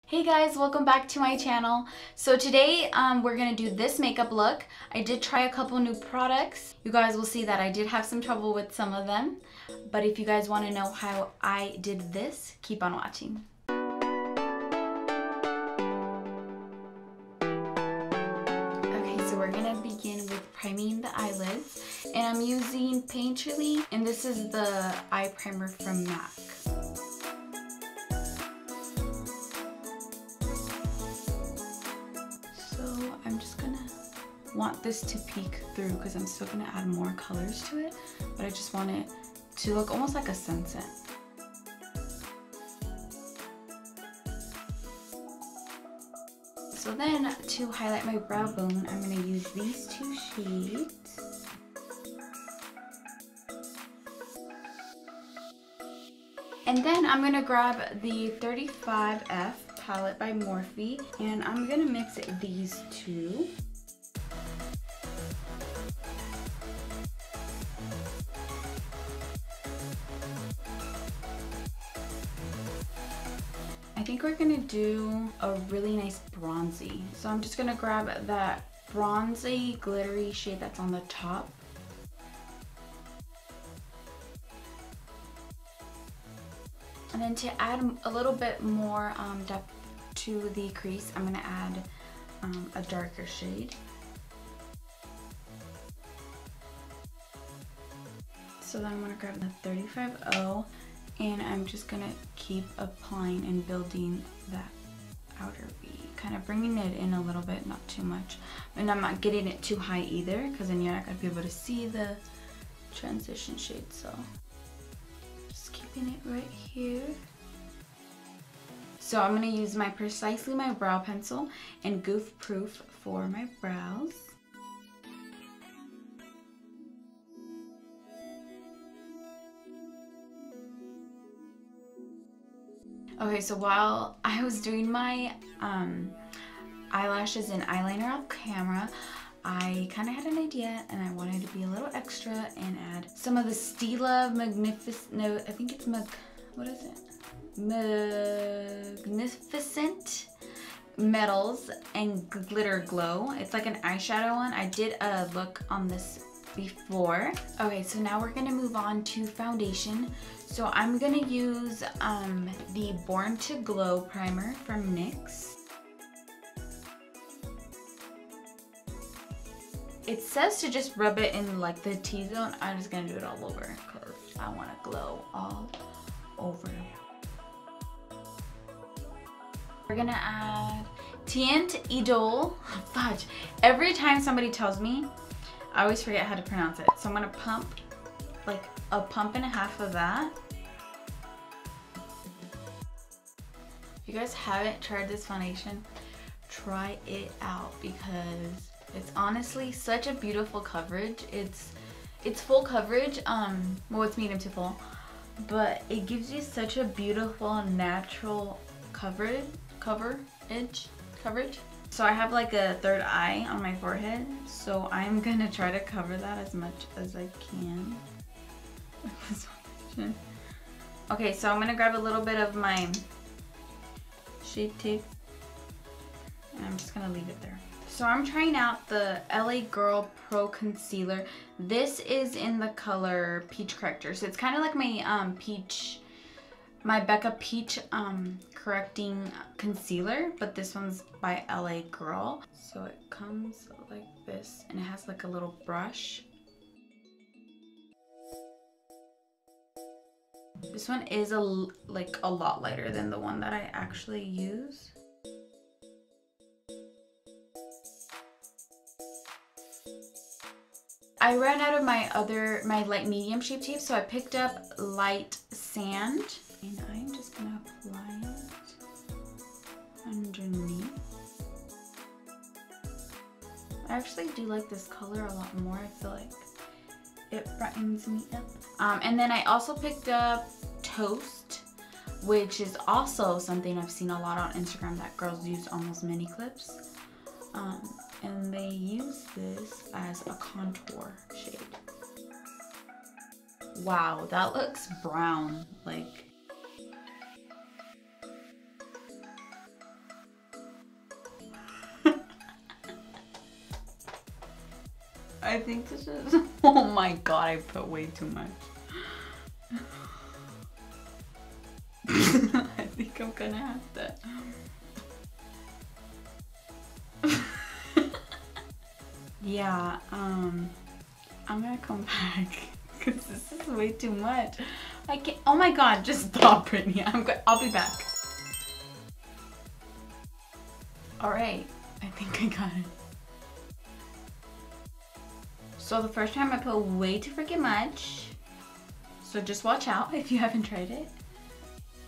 Hey guys, welcome back to my channel. So today we're gonna do this makeup look. I did try a couple new products. You guys will see that I did have some trouble with some of them. But if you guys want to know how I did this, keep on watching. Okay, so we're gonna begin with priming the eyelids. And I'm using Painterly, and this is the eye primer from MAC. I'm just gonna want this to peek through because I'm still gonna add more colors to it, but I just want it to look almost like a sunset. So then to highlight my brow bone, I'm gonna use these two shades. And then I'm gonna grab the 35F palette by Morphe, and I'm gonna mix these two. I think we're gonna do a really nice bronzy. So I'm just gonna grab that bronzy glittery shade that's on the top. And then to add a little bit more depth to the crease, I'm gonna add a darker shade. So then I'm gonna grab the 35O, and I'm just gonna keep applying and building that outer V, kind of bringing it in a little bit, not too much. And I'm not getting it too high either, because then you're not gonna be able to see the transition shade. So keeping it right here. So I'm going to use my Precisely My Brow Pencil and Goof Proof for my brows. Okay, so while I was doing my eyelashes and eyeliner off camera, I kind of had an idea, and I wanted to be a little extra and add some of the Stila Magnificent, no, I think it's what is it? Magnificent Metals and Glitter Glow. It's like an eyeshadow one. I did a look on this before. Okay, so now we're gonna move on to foundation. So I'm gonna use the Born to Glow primer from NYX. It says to just rub it in like the T-zone. I'm just gonna do it all over because I want to glow all over. We're gonna add Teint Idole. Fudge. Every time somebody tells me, I always forget how to pronounce it. So I'm gonna pump like a pump and a half of that. If you guys haven't tried this foundation, try it out because it's honestly such a beautiful coverage. It's full coverage, well, it's medium to full, but it gives you such a beautiful natural coverage. So I have like a third eye on my forehead, so I'm gonna try to cover that as much as I can. Okay, so I'm gonna grab a little bit of my Shape Tape, and I'm just gonna leave it there. So I'm trying out the LA Girl Pro Concealer. This is in the color Peach Corrector. So it's kind of like my Becca Peach Correcting Concealer, but this one's by LA Girl. So it comes like this, and it has like a little brush. This one is like a lot lighter than the one that I actually use. I ran out of my light medium Shape Tape, so I picked up light sand, and I'm just gonna apply it underneath. I actually do like this color a lot more. I feel like it brightens me up. And then I also picked up Toast, which is also something I've seen a lot on Instagram that girls use almost mini clips. And they use this as a contour shade. Wow, that looks brown. Like, I think this is, oh my god, I put way too much. I think I'm gonna have to. Yeah, I'm gonna come back because this is way too much. I can't, oh my god, just stop, Britney. I'll be back. Alright, I think I got it. So the first time I put way too freaking much. So just watch out if you haven't tried it.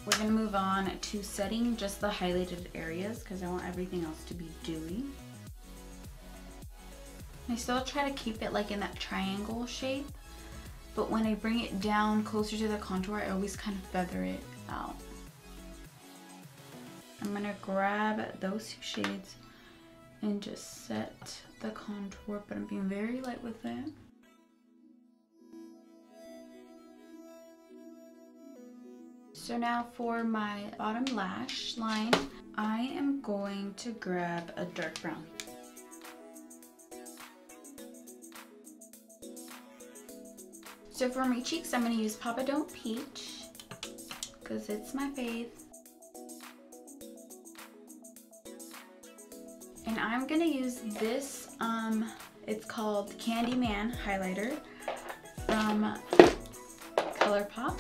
We're gonna move on to setting just the highlighted areas because I want everything else to be dewy. I still try to keep it like in that triangle shape, but when I bring it down closer to the contour, I always kind of feather it out. I'm gonna grab those two shades and just set the contour, but I'm being very light with it. So now for my bottom lash line, I am going to grab a dark brown. So for my cheeks, I'm going to use Papa Don't Peach because it's my fave. And I'm going to use this, it's called Candyman highlighter from ColourPop.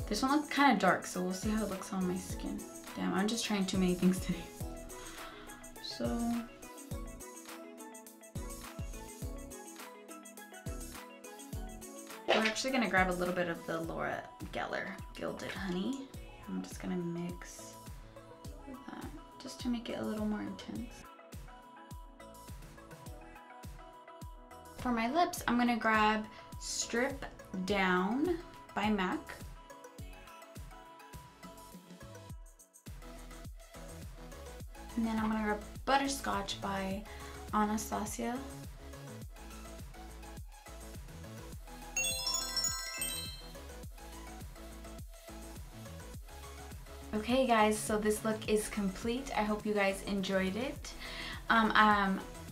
This one looks kind of dark, so we'll see how it looks on my skin. Damn, I'm just trying too many things today. So we're actually gonna grab a little bit of the Laura Geller Gilded Honey. I'm just gonna mix with that just to make it a little more intense. For my lips, I'm gonna grab Strip Down by MAC. And then I'm gonna grab Butterscotch by Anastasia. Okay guys, so this look is complete. I hope you guys enjoyed it.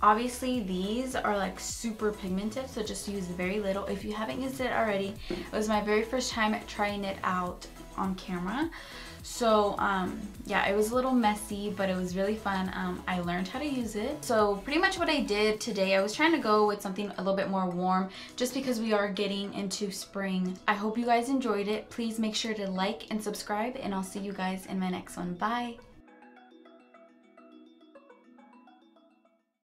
Obviously these are like super pigmented, so just use very little. If you haven't used it already, it was my very first time trying it out on camera. So yeah, it was a little messy, but it was really fun. I learned how to use it. So pretty much what I did today, I was trying to go with something a little bit more warm just because we are getting into spring. I hope you guys enjoyed it. Please make sure to like and subscribe, and I'll see you guys in my next one. Bye.